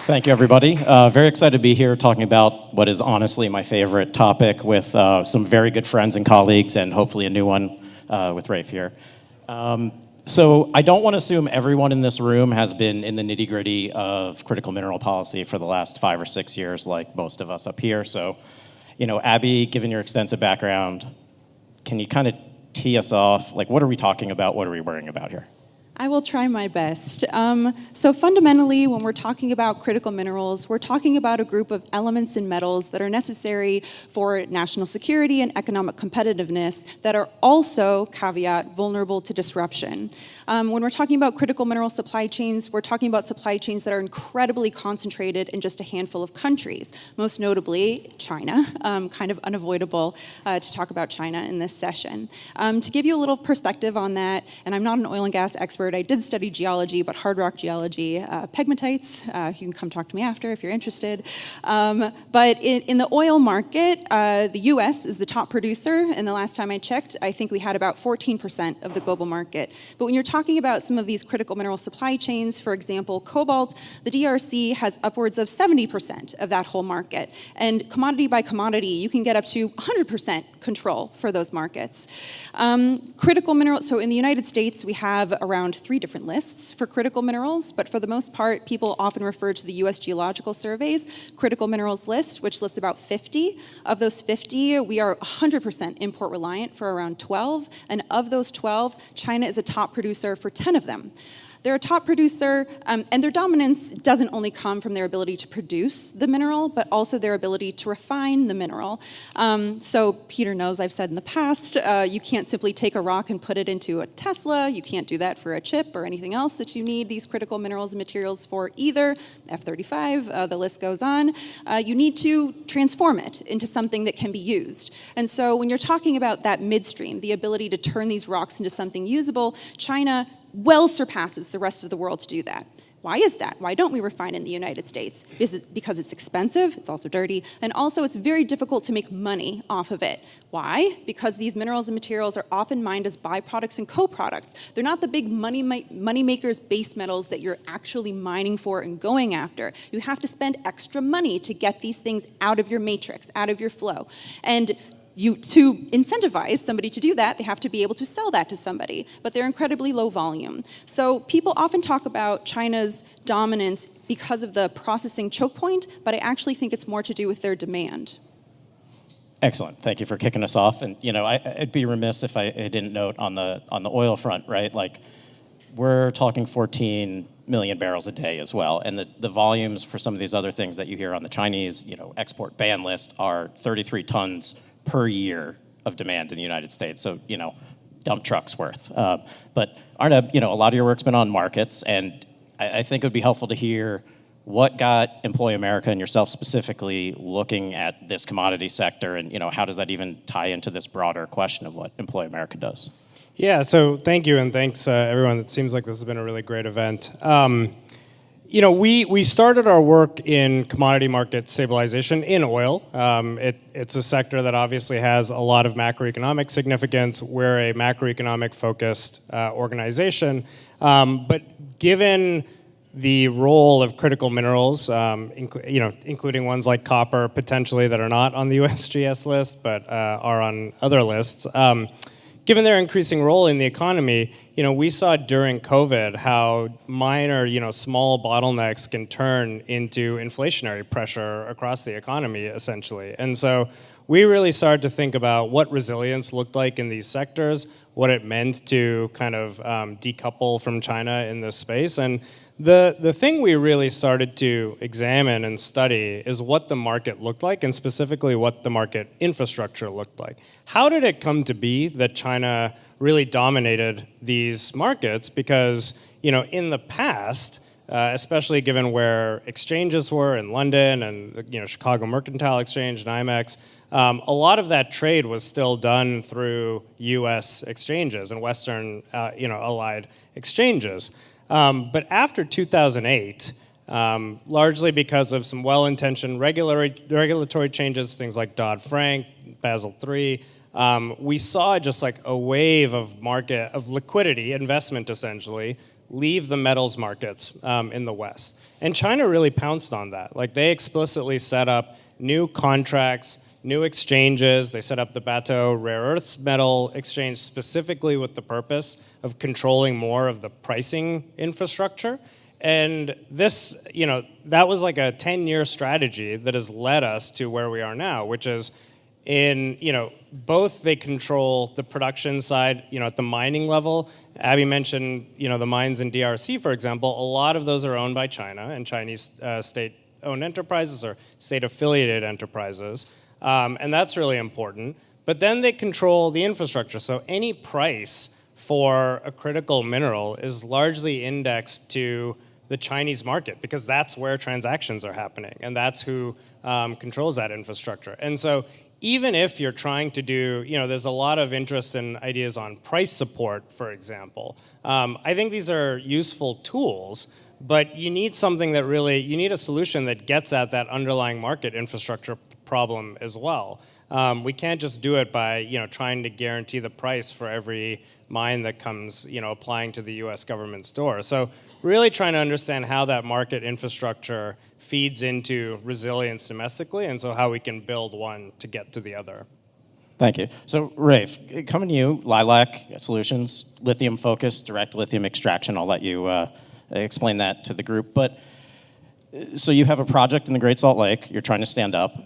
Thank you, everybody. Very excited to be here talking about what is honestly my favorite topic with some very good friends and colleagues, and hopefully a new one with Raef here. So I don't want to assume everyone in this room has been in the nitty-gritty of critical mineral policy for the last 5 or 6 years, like most of us up here. So, Abby, given your extensive background, can you kind of tee us off? Like, what are we talking about? What are we worrying about here? I will try my best. So fundamentally, when we're talking about critical minerals, we're talking about a group of elements and metals that are necessary for national security and economic competitiveness that are also, caveat, vulnerable to disruption. When we're talking about critical mineral supply chains, we're talking about supply chains that are incredibly concentrated in just a handful of countries, most notably China. Kind of unavoidable to talk about China in this session. To give you a little perspective on that, and I'm not an oil and gas expert, I did study geology, but hard rock geology, pegmatites. You can come talk to me after if you're interested. But in the oil market, the US is the top producer, and the last time I checked, I think we had about 14% of the global market. But when you're talking about some of these critical mineral supply chains, for example, cobalt, the DRC has upwards of 70% of that whole market. And commodity by commodity, you can get up to 100% control for those markets. Critical minerals, so in the United States, we have around 3 different lists for critical minerals, but for the most part, people often refer to the US Geological Survey's critical minerals list, which lists about 50. Of those 50, we are 100% import reliant for around 12, and of those 12, China is a top producer for 10 of them. They're a top producer, and their dominance doesn't only come from their ability to produce the mineral, but also their ability to refine the mineral. So Peter knows I've said in the past, you can't simply take a rock and put it into a Tesla. You can't do that for a chip or anything else that you need these critical minerals and materials for either. F-35, the list goes on. You need to transform it into something that can be used. And so when you're talking about that midstream, the ability to turn these rocks into something usable, China well surpasses the rest of the world to do that. Why is that? Why don't we refine in the United States? Is it because it's expensive, it's also dirty, and also it's very difficult to make money off of it. Why? Because these minerals and materials are often mined as byproducts and co-products. They're not the big money makers, base metals that you're actually mining for and going after. You have to spend extra money to get these things out of your matrix, out of your flow. And to incentivize somebody to do that, they have to be able to sell that to somebody, but they're incredibly low volume. So people often talk about China's dominance because of the processing choke point, but I actually think it's more to do with their demand. Excellent. Thank you for kicking us off. And I'd be remiss if I didn't note on the oil front, right? Like, we're talking 14 million barrels a day as well, and the volumes for some of these other things that you hear on the Chinese, export ban list are 33 tons per year of demand in the United States. So, dump trucks worth. But Arnab, a lot of your work's been on markets, and I think it would be helpful to hear what got Employ America and yourself specifically looking at this commodity sector, and how does that even tie into this broader question of what Employ America does? Yeah, so thank you, and thanks everyone. It seems like this has been a really great event. We started our work in commodity market stabilization in oil. It's a sector that obviously has a lot of macroeconomic significance. We're a macroeconomic focused organization, but given the role of critical minerals, including ones like copper, potentially that are not on the USGS list, but are on other lists. Given their increasing role in the economy, we saw during COVID how minor, small bottlenecks can turn into inflationary pressure across the economy, essentially. And so we really started to think about what resilience looked like in these sectors, what it meant to kind of decouple from China in this space. And the thing we really started to examine and study is what the market looked like, and specifically what the market infrastructure looked like. How did it come to be that China really dominated these markets? Because, in the past, especially given where exchanges were in London and Chicago Mercantile Exchange, NYMEX, a lot of that trade was still done through U.S. exchanges and Western, allied exchanges. But after 2008, largely because of some well-intentioned regulatory changes, things like Dodd-Frank, Basel III, we saw just like a wave of liquidity, investment essentially, leave the metals markets in the West. And China really pounced on that. Like they explicitly set up new contracts, new exchanges. They set up the Bateau rare earths metal exchange specifically with the purpose of controlling more of the pricing infrastructure. And this, that was like a 10-year strategy that has led us to where we are now, which is both they control the production side, at the mining level. Abby mentioned, the mines in DRC, for example. A lot of those are owned by China and Chinese state-owned enterprises or state-affiliated enterprises. And that's really important. But then they control the infrastructure. So any price for a critical mineral is largely indexed to the Chinese market because that's where transactions are happening. And that's who controls that infrastructure. And so even if you're trying to do, there's a lot of interest in ideas on price support, for example. I think these are useful tools, but you need something that you need a solution that gets at that underlying market infrastructure problem as well. We can't just do it by, trying to guarantee the price for every mine that comes, applying to the US government's door. So really trying to understand how that market infrastructure feeds into resilience domestically, and so how we can build one to get to the other. Thank you. So Raef, coming to you, Lilac Solutions, lithium focused, direct lithium extraction. I'll let you explain that to the group. But so you have a project in the Great Salt Lake you're trying to stand up,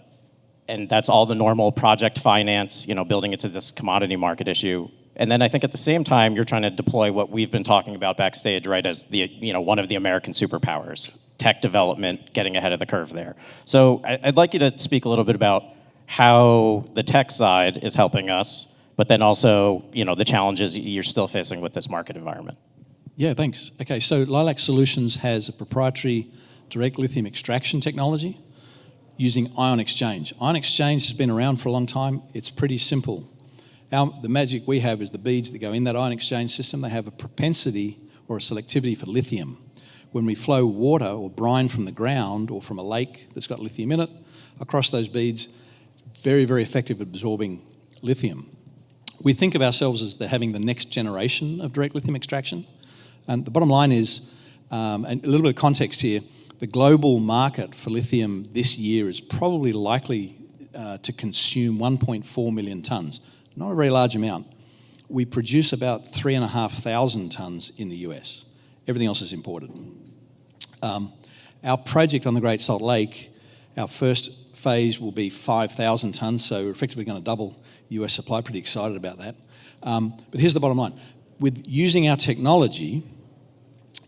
and that's all the normal project finance, building it to this commodity market issue. And then I think at the same time, you're trying to deploy what we've been talking about backstage, right, as the one of the American superpowers, tech development, getting ahead of the curve there. So I'd like you to speak a little bit about how the tech side is helping us, but then also, the challenges you're still facing with this market environment. Yeah, thanks. Okay, so Lilac Solutions has a proprietary direct lithium extraction technology using ion exchange. Ion exchange has been around for a long time. It's pretty simple. The magic we have is the beads that go in that ion exchange system. They have a propensity or a selectivity for lithium. When we flow water or brine from the ground or from a lake that's got lithium in it, across those beads, very, very effective at absorbing lithium. We think of ourselves as having the next generation of direct lithium extraction. And the bottom line is, and a little bit of context here, the global market for lithium this year is probably likely to consume 1.4 million tonnes. Not a very large amount. We produce about 3,500 tonnes in the US. Everything else is imported. Our project on the Great Salt Lake, our first phase will be 5,000 tonnes, so we're effectively going to double US supply. Pretty excited about that. But here's the bottom line. With using our technology,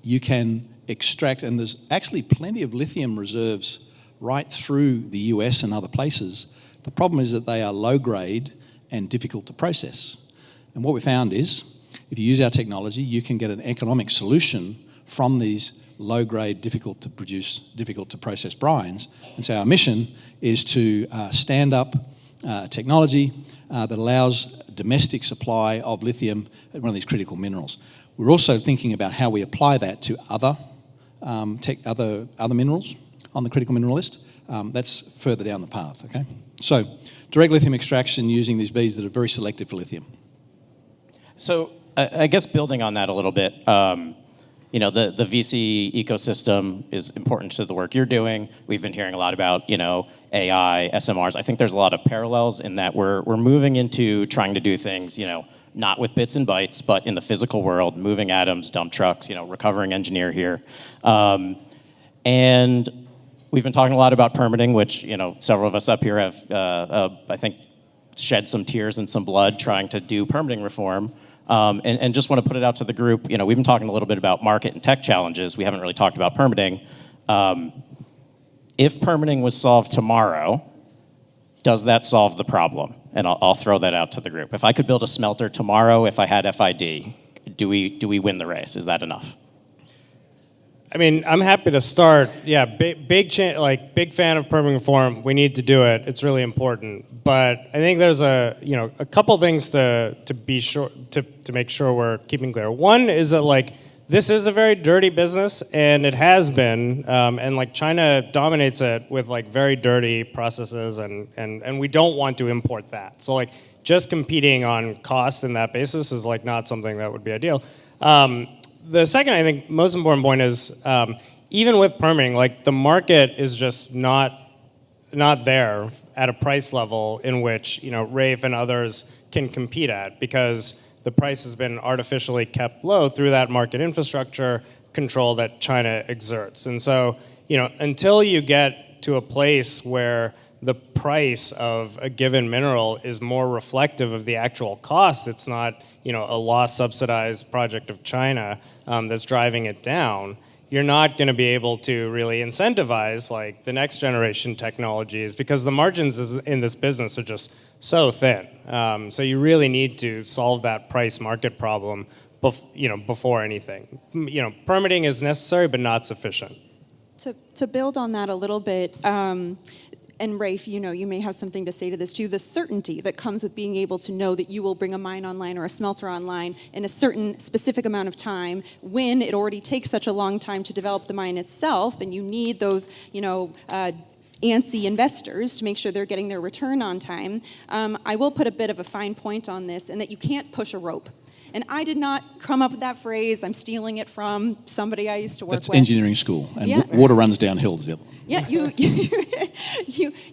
you can extract, and there's actually plenty of lithium reserves right through the US and other places. The problem is that they are low grade and difficult to process. And what we found is, if you use our technology, you can get an economic solution from these low grade, difficult to produce, difficult to process brines. And so our mission is to stand up technology that allows domestic supply of lithium, one of these critical minerals. We're also thinking about how we apply that to other minerals on the critical mineral list. That's further down the path, okay? So, direct lithium extraction using these beads that are very selective for lithium. So, I guess building on that a little bit, the VC ecosystem is important to the work you're doing. We've been hearing a lot about, AI, SMRs. I think there's a lot of parallels in that we're moving into trying to do things, not with bits and bytes, but in the physical world, moving atoms, dump trucks, recovering engineer here. And we've been talking a lot about permitting, which, several of us up here have, I think, shed some tears and some blood trying to do permitting reform. And just want to put it out to the group, we've been talking a little bit about market and tech challenges. We haven't really talked about permitting. If permitting was solved tomorrow, does that solve the problem? And I'll throw that out to the group. If I could build a smelter tomorrow, if I had FID, do we win the race? Is that enough? I mean, I'm happy to start. Yeah, big fan of permitting reform. We need to do it. It's really important. But I think there's a couple things to be sure to make sure we're keeping clear. One is that this is a very dirty business, and it has been, and China dominates it with very dirty processes, and we don't want to import that. So just competing on cost in that basis is not something that would be ideal. the second, I think, most important point is even with permitting, like the market is just not there at a price level in which Raef and others can compete at, because the price has been artificially kept low through that market infrastructure control that China exerts. And so, until you get to a place where the price of a given mineral is more reflective of the actual cost, it's not, a loss subsidized project of China that's driving it down, you're not going to be able to really incentivize like the next generation technologies, because the margins in this business are just so thin. So you really need to solve that price market problem before anything. Permitting is necessary but not sufficient. To build on that a little bit, and Raef, you may have something to say to this too, the certainty that comes with being able to know that you will bring a mine online or a smelter online in a certain specific amount of time, when it already takes such a long time to develop the mine itself, and you need those, antsy investors to make sure they're getting their return on time. I will put a bit of a fine point on this, and that you can't push a rope. And I did not come up with that phrase. I'm stealing it from somebody I used to work with. That's engineering school, and water runs downhill is the other. Yeah,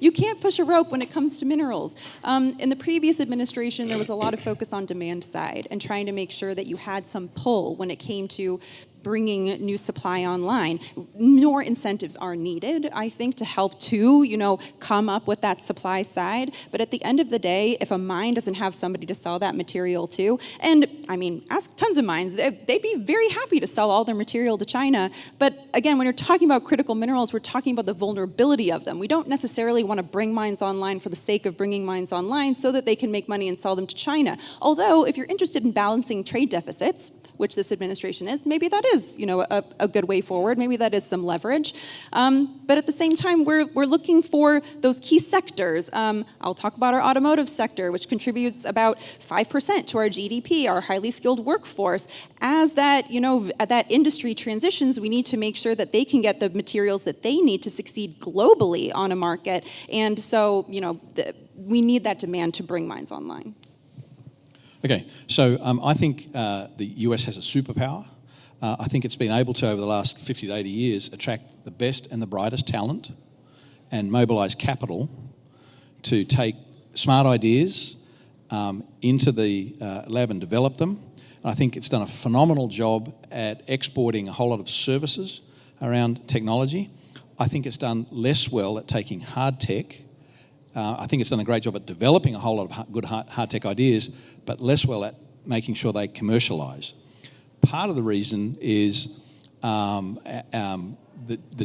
you can't push a rope when it comes to minerals. In the previous administration, there was a lot of focus on demand side and trying to make sure that you had some pull when it came to bringing new supply online. More incentives are needed, I think, to help to, come up with that supply side. But at the end of the day, if a mine doesn't have somebody to sell that material to, and I mean, ask tons of mines, they'd be very happy to sell all their material to China. But again, when you're talking about critical minerals, we're talking about the vulnerability of them. We don't necessarily want to bring mines online for the sake of bringing mines online so that they can make money and sell them to China. Although, if you're interested in balancing trade deficits, which this administration is, maybe that is, a good way forward. Maybe that is some leverage. But at the same time, we're looking for those key sectors. I'll talk about our automotive sector, which contributes about 5% to our GDP, our highly skilled workforce. As that, that industry transitions, we need to make sure that they can get the materials that they need to succeed globally on a market. And so, we need that demand to bring mines online. Okay, so I think the US has a superpower. I think it's been able to, over the last 50 to 80 years, attract the best and the brightest talent and mobilise capital to take smart ideas into the lab and develop them. And I think it's done a phenomenal job at exporting a whole lot of services around technology. I think it's done less well at taking hard tech. I think it's done a great job at developing a whole lot of good hard tech ideas, but less well at making sure they commercialise. Part of the reason is the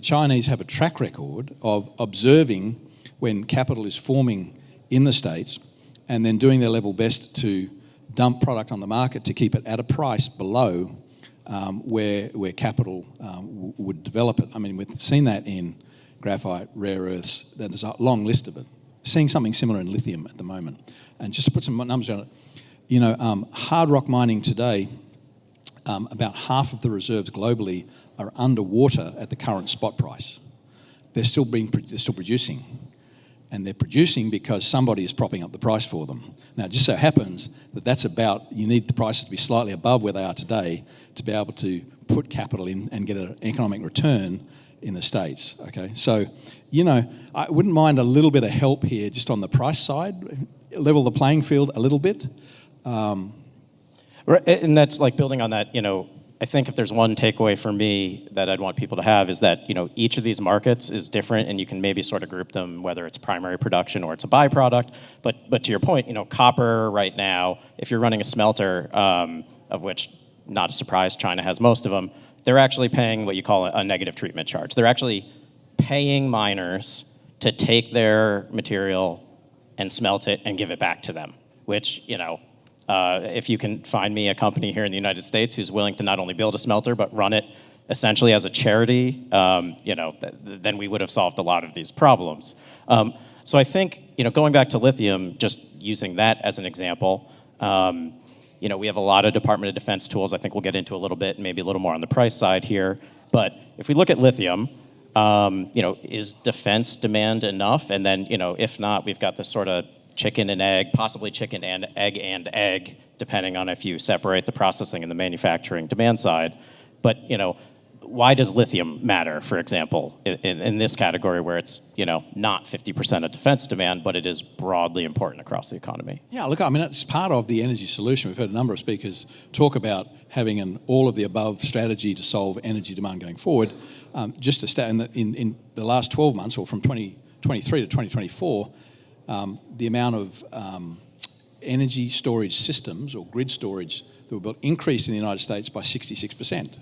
Chinese have a track record of observing when capital is forming in the States and then doing their level best to dump product on the market to keep it at a price below where capital would develop it. I mean, we've seen that in graphite, rare earths, there's a long list of it. Seeing something similar in lithium at the moment. And just to put some numbers on it, hard rock mining today, about half of the reserves globally are underwater at the current spot price. They're still producing. And they're producing because somebody is propping up the price for them. Now, it just so happens that you need the prices to be slightly above where they are today to be able to put capital in and get an economic return in the States, okay? So, I wouldn't mind a little bit of help here just on the price side, level the playing field a little bit. And that's like building on that, I think if there's one takeaway for me that I'd want people to have is that, each of these markets is different and you can maybe sort of group them, whether it's primary production or it's a byproduct. But to your point, copper right now, if you're running a smelter, of which, not a surprise, China has most of them, they're actually paying what you call a negative treatment charge. They're actually paying miners to take their material and smelt it and give it back to them, which, if you can find me a company here in the United States who's willing to not only build a smelter but run it essentially as a charity, then we would have solved a lot of these problems. So I think, going back to lithium, just using that as an example, we have a lot of Department of Defense tools. I think we'll get into a little bit, maybe a little more on the price side here. But if we look at lithium, is defense demand enough? And then, if not, we've got this sort of chicken and egg, possibly chicken and egg, depending on if you separate the processing and the manufacturing demand side. But why does lithium matter, for example, in this category where it's not 50% of defense demand, but it is broadly important across the economy? Yeah, look, I mean, it's part of the energy solution. We've heard a number of speakers talk about having an all-of-the-above strategy to solve energy demand going forward. Just to start, in the last 12 months, or from 2023 to 2024, the amount of energy storage systems or grid storage that were built increased in the United States by 66%.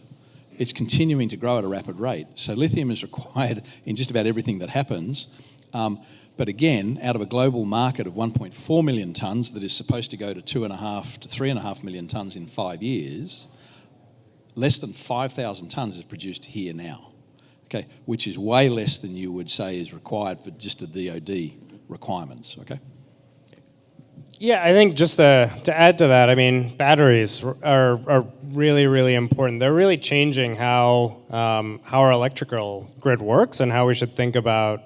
It's continuing to grow at a rapid rate. So lithium is required in just about everything that happens. But again, out of a global market of 1.4 million tonnes that is supposed to go to 2.5 to 3.5 million tonnes in 5 years, less than 5,000 tonnes is produced here now, okay, which is way less than you would say is required for just the DoD requirements, okay? Yeah, I think just to add to that, I mean, batteries are really, really important. They're really changing how our electrical grid works and how we should think about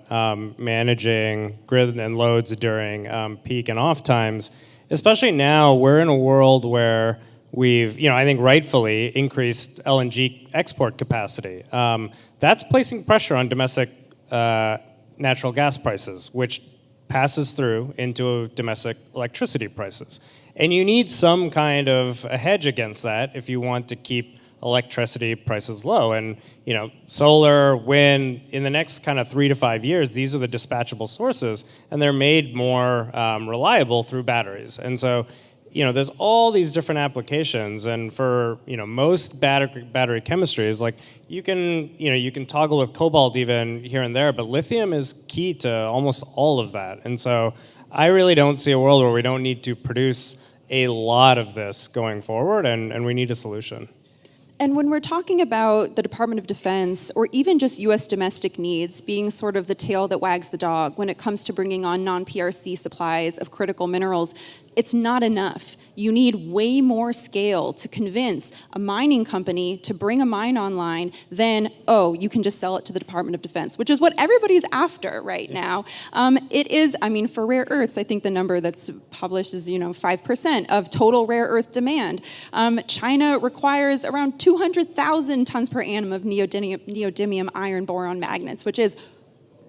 managing grid and loads during peak and off times. Especially now, we're in a world where we've, I think rightfully increased LNG export capacity. That's placing pressure on domestic natural gas prices, which passes through into domestic electricity prices. And you need some kind of a hedge against that if you want to keep electricity prices low. And solar, wind, in the next kind of 3 to 5 years, these are the dispatchable sources, and they're made more reliable through batteries. And so, there's all these different applications, and for most battery chemistries, like you can toggle with cobalt even here and there, but lithium is key to almost all of that. And so I really don't see a world where we don't need to produce a lot of this going forward, and we need a solution. And when we're talking about the Department of Defense, or even just U.S. domestic needs being sort of the tail that wags the dog when it comes to bringing on non-PRC supplies of critical minerals, it's not enough. You need way more scale to convince a mining company to bring a mine online than, you can just sell it to the Department of Defense, which is what everybody's after right now. It is, for rare earths, I think the number that's published is, 5% of total rare earth demand. China requires around 200,000 tons per annum of neodymium iron boron magnets, which is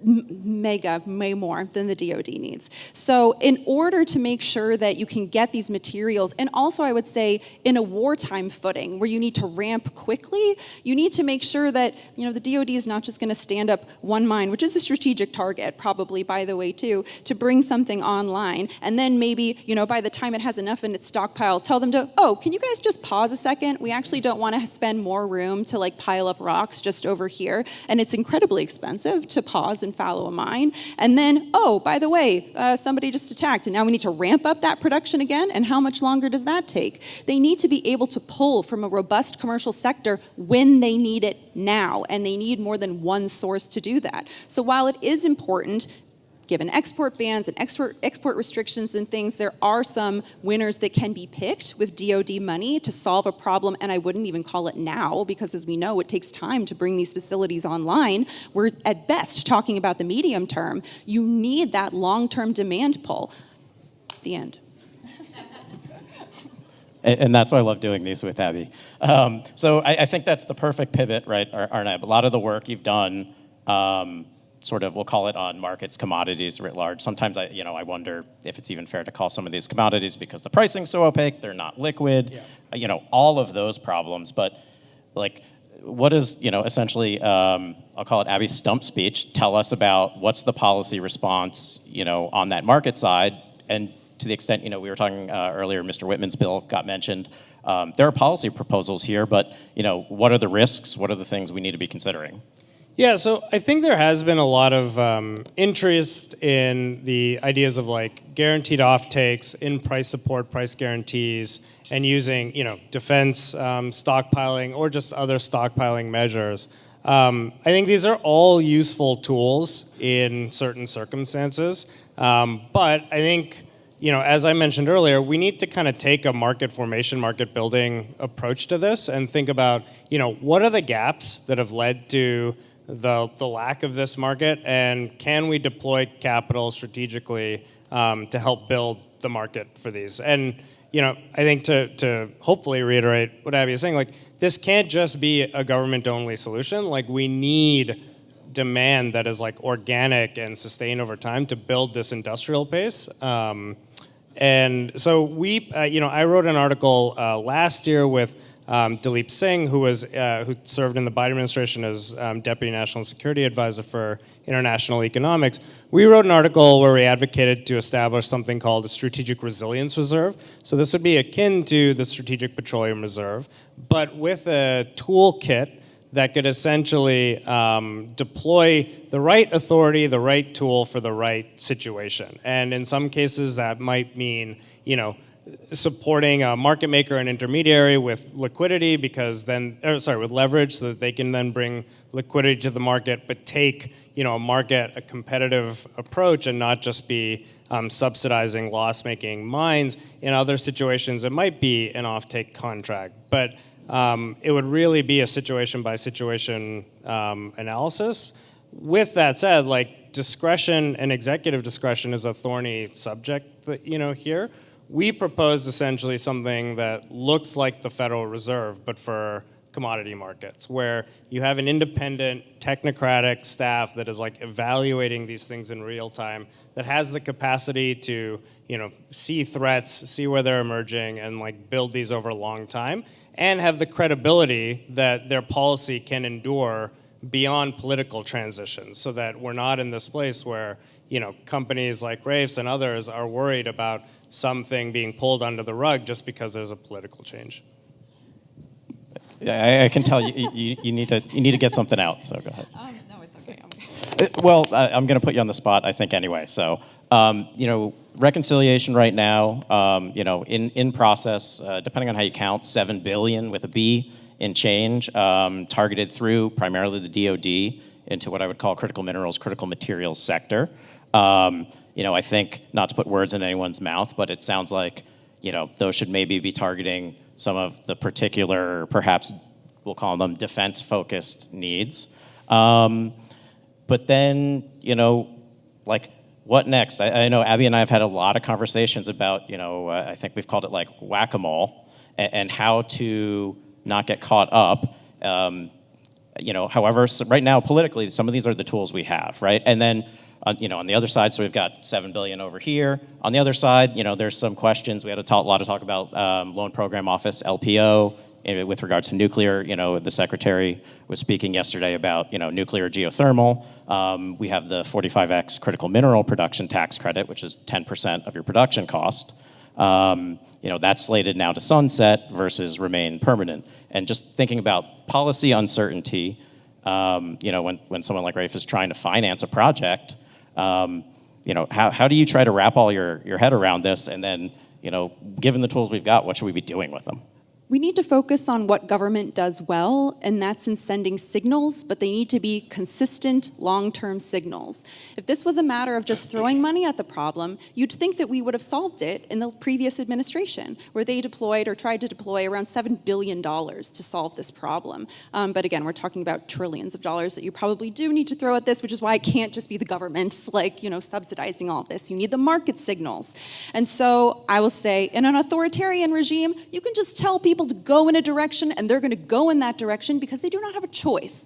way more than the DoD needs. So in order to make sure that you can get these materials, and also I would say in a wartime footing where you need to ramp quickly, you need to make sure that the DoD is not just going to stand up one mine, which is a strategic target probably, by the way, too, to bring something online, and then maybe by the time it has enough in its stockpile, tell them to, can you guys just pause a second? We actually don't want to spend more room to pile up rocks just over here, and it's incredibly expensive to pause and fallow a mine. And then, by the way, somebody just attacked, and now we need to ramp up that production again, and how much longer does that take? They need to be able to pull from a robust commercial sector when they need it now, and they need more than one source to do that. So while it is important, given export bans and export restrictions and things, there are some winners that can be picked with DoD money to solve a problem, and I wouldn't even call it now, because as we know, it takes time to bring these facilities online. We're at best talking about the medium term. You need that long-term demand pull. The end. And that's why I love doing these with Abby. So I think that's the perfect pivot, right, Arnab? A lot of the work you've done, sort of, we'll call it on markets, commodities writ large. Sometimes I wonder if it's even fair to call some of these commodities because the pricing's so opaque, they're not liquid, all of those problems. But what is, essentially, I'll call it Abby's stump speech, tell us about what's the policy response, on that market side. And to the extent, we were talking earlier, Mr. Whitman's bill got mentioned. There are policy proposals here, but, what are the risks? What are the things we need to be considering? Yeah, so I think there has been a lot of interest in the ideas of guaranteed offtakes, in price support, price guarantees, and using defense stockpiling or just other stockpiling measures. I think these are all useful tools in certain circumstances, but I think as I mentioned earlier, we need to kind of take a market formation, market building approach to this and think about what are the gaps that have led to the lack of this market, and can we deploy capital strategically to help build the market for these? And I think to hopefully reiterate what Abby is saying, like, this can't just be a government-only solution. Like, we need demand that is like organic and sustained over time to build this industrial pace. And so I wrote an article last year with Dilip Singh, who served in the Biden administration as Deputy National Security Advisor for International Economics. We wrote an article where we advocated to establish something called a Strategic Resilience Reserve. So this would be akin to the Strategic Petroleum Reserve, but with a toolkit that could essentially deploy the right authority, the right tool for the right situation. And in some cases that might mean, supporting a market maker and intermediary with liquidity with leverage so that they can then bring liquidity to the market, but take, a competitive approach and not just be subsidizing loss-making mines. In other situations, it might be an offtake contract, but it would really be a situation-by-situation analysis. With that said, like, discretion and executive discretion is a thorny subject here. We proposed essentially something that looks like the Federal Reserve, but for commodity markets, where you have an independent, technocratic staff that is like evaluating these things in real time, that has the capacity to, see threats, see where they're emerging, and like build these over a long time, and have the credibility that their policy can endure beyond political transitions, so that we're not in this place where, companies like Raef's and others are worried about something being pulled under the rug just because there's a political change. Yeah, I can tell you need to get something out. So go ahead. No, it's okay. Well, I'm going to put you on the spot, I think, anyway. So, reconciliation right now, in process, depending on how you count, $7 billion with a B in change, targeted through primarily the DoD into what I would call critical minerals, critical materials sector. I think, not to put words in anyone's mouth, but it sounds like, those should maybe be targeting some of the particular, perhaps we'll call them defense-focused needs. But then, what next? I know Abby and I have had a lot of conversations about, I think we've called it like whack-a-mole, and how to not get caught up. However, so right now, politically, some of these are the tools we have, right? And then, on the other side, so we've got $7 billion over here. On the other side, there's some questions. We had a lot of talk about Loan Program Office, LPO, with regards to nuclear. The secretary was speaking yesterday about, nuclear geothermal. We have the 45X critical mineral production tax credit, which is 10% of your production cost. That's slated now to sunset versus remain permanent. And just thinking about policy uncertainty, when someone like Raef is trying to finance a project, how do you try to wrap all your head around this? And then, given the tools we've got, what should we be doing with them? We need to focus on what government does well, and that's in sending signals, but they need to be consistent, long-term signals. If this was a matter of just throwing money at the problem, you'd think that we would have solved it in the previous administration, where they deployed or tried to deploy around $7 billion to solve this problem. But again, we're talking about trillions of dollars that you probably do need to throw at this, which is why it can't just be the government, subsidizing all of this. You need the market signals. And so I will say, in an authoritarian regime, you can just tell people to go in a direction, and they're going to go in that direction because they do not have a choice.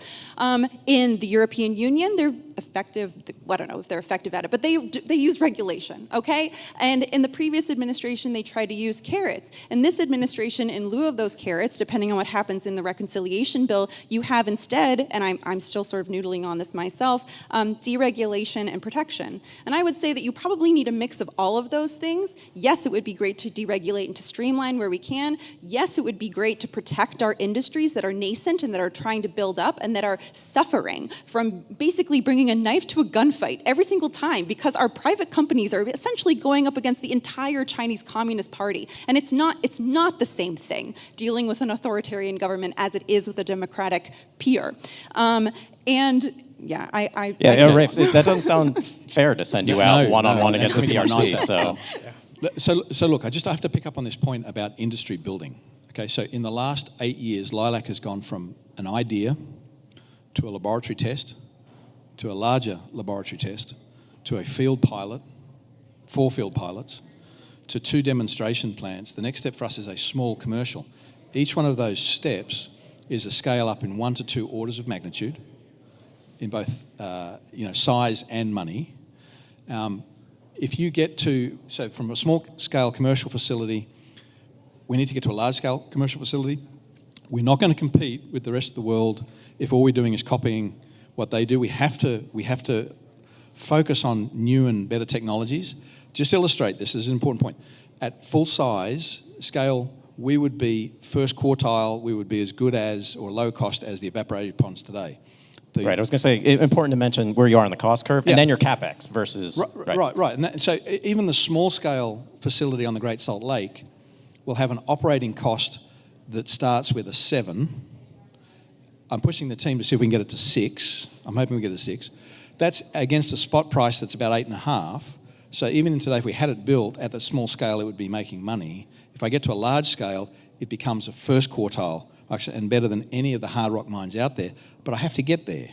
In the European Union, they're effective. I don't know if they're effective at it, but they use regulation, okay? And in the previous administration, they tried to use carrots. In this administration, in lieu of those carrots, depending on what happens in the reconciliation bill, you have instead, and I'm still sort of noodling on this myself, deregulation and protection. And I would say that you probably need a mix of all of those things. Yes, it would be great to deregulate and to streamline where we can. Yes, it would be great to protect our industries that are nascent and that are trying to build up and that are suffering from basically bringing a knife to a gunfight every single time because our private companies are essentially going up against the entire Chinese Communist Party. And it's not the same thing dealing with an authoritarian government as it is with a democratic peer. Raef, that doesn't sound fair to send you out one-on-one against the PRC. So look, I have to pick up on this point about industry building. Okay, so in the last 8 years, Lilac has gone from an idea to a laboratory test, to a larger laboratory test, to a field pilot, 4 field pilots, to 2 demonstration plants. The next step for us is a small commercial. Each one of those steps is a scale up in 1 to 2 orders of magnitude in both size and money. If you get to, so from a small scale commercial facility, we need to get to a large scale commercial facility. We're not going to compete with the rest of the world if all we're doing is copying what they do. We have to focus on new and better technologies. Just to illustrate this is an important point. At full size scale, we would be first quartile, we would be as good as or low cost as the evaporated ponds today. Right, I was going to say, important to mention where you are on the cost curve, and then your CapEx versus... Right. And so even the small scale facility on the Great Salt Lake will have an operating cost that starts with a 7. I'm pushing the team to see if we can get it to 6. I'm hoping we get it to 6. That's against a spot price that's about 8.5. So even today, if we had it built at the small scale, it would be making money. If I get to a large scale, it becomes a first quartile, actually, and better than any of the hard rock mines out there. But I have to get there.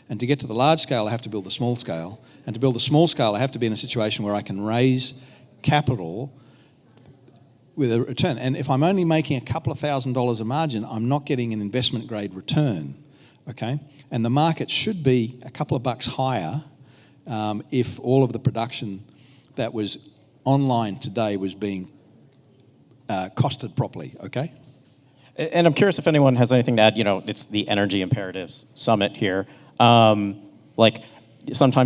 And to get to the large scale, I have to build the small scale. And to build the small scale, I have to be in a situation where I can raise capital with a return. And if I'm only making a couple of $1,000s a margin, I'm not getting an investment grade return, okay? And the market should be a couple of bucks higher if all of the production that was online today was being costed properly, okay? And I'm curious if anyone has anything to add. It's the Energy Imperatives Summit here. Sometimes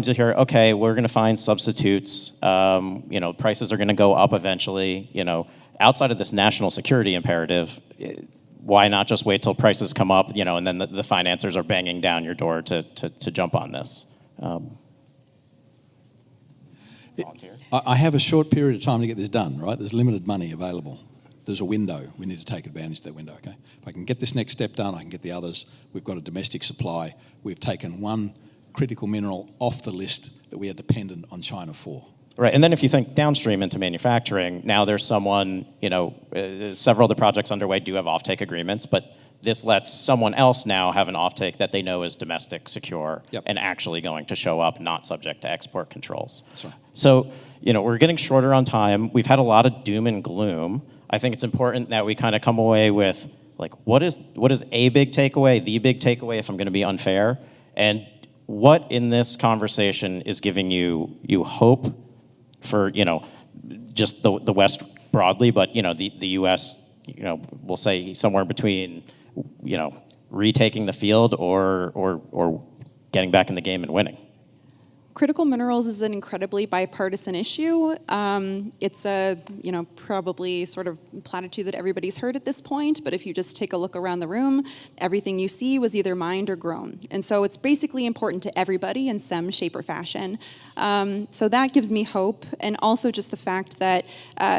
you hear, okay, we're going to find substitutes. Prices are going to go up eventually. Outside of this national security imperative, why not just wait till prices come up? And then the financiers are banging down your door to jump on this. I have a short period of time to get this done, right? There's limited money available. There's a window. We need to take advantage of that window, okay? If I can get this next step done, I can get the others. We've got a domestic supply. We've taken one critical mineral off the list that we are dependent on China for. Right, and then if you think downstream into manufacturing, now there's someone, several of the projects underway do have offtake agreements, but this lets someone else now have an offtake that they know is domestic, secure, and actually going to show up, not subject to export controls. That's right. So, we're getting shorter on time. We've had a lot of doom and gloom. I think it's important that we kind of come away with, what is a big takeaway, the big takeaway, if I'm going to be unfair, and what in this conversation is giving you hope for, just the West broadly, but, the U.S., we'll say somewhere between, retaking the field or getting back in the game and winning. Critical minerals is an incredibly bipartisan issue. It's a, probably sort of platitude that everybody's heard at this point, but if you just take a look around the room, everything you see was either mined or grown. And so it's basically important to everybody in some shape or fashion. So that gives me hope, and also just the fact that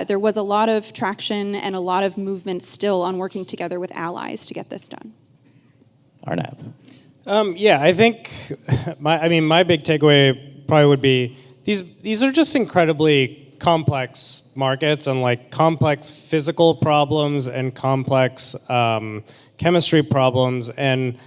there was a lot of traction and a lot of movement still on working together with allies to get this done. Arnab. I think my big takeaway probably would be these are just incredibly complex markets, and complex physical problems and complex chemistry problems, and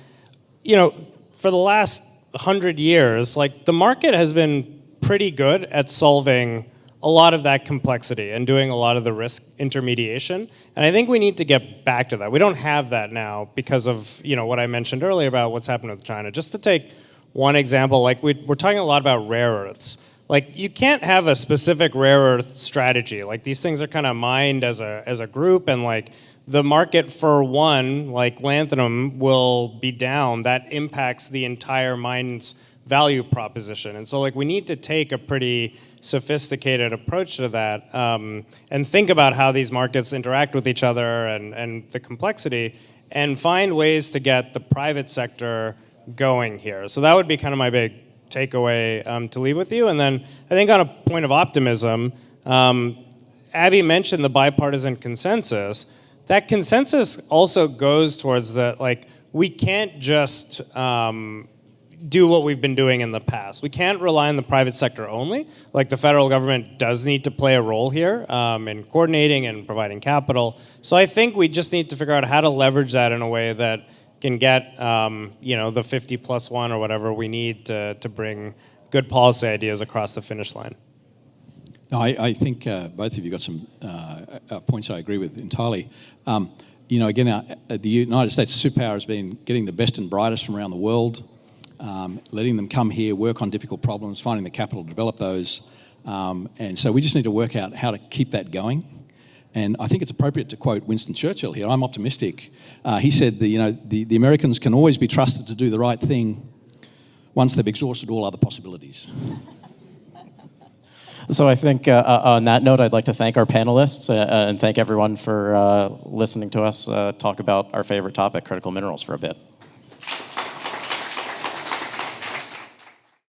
for the last 100 years, the market has been pretty good at solving a lot of that complexity and doing a lot of the risk intermediation. And I think we need to get back to that. We don't have that now because of what I mentioned earlier about what's happened with China. Just to take one example, we're talking a lot about rare earths. You can't have a specific rare earth strategy. These things are kind of mined as a group, and the market for one, like lanthanum, will be down. That impacts the entire mine's value proposition. And so we need to take a pretty sophisticated approach to that, and think about how these markets interact with each other and the complexity, and find ways to get the private sector going here. So that would be kind of my big takeaway to leave with you. And then I think on a point of optimism, Abby mentioned the bipartisan consensus. That consensus also goes towards that we can't just do what we've been doing in the past. We can't rely on the private sector only. The federal government does need to play a role here in coordinating and providing capital. So I think we just need to figure out how to leverage that in a way that can get the 50+1 or whatever we need to bring good policy ideas across the finish line. No, I think both of you got some points I agree with entirely. Again, the United States superpower has been getting the best and brightest from around the world, letting them come here, work on difficult problems, finding the capital to develop those. And so we just need to work out how to keep that going. And I think it's appropriate to quote Winston Churchill here. I'm optimistic. He said that, the Americans can always be trusted to do the right thing once they've exhausted all other possibilities. So I think on that note, I'd like to thank our panelists and thank everyone for listening to us talk about our favorite topic, critical minerals, for a bit.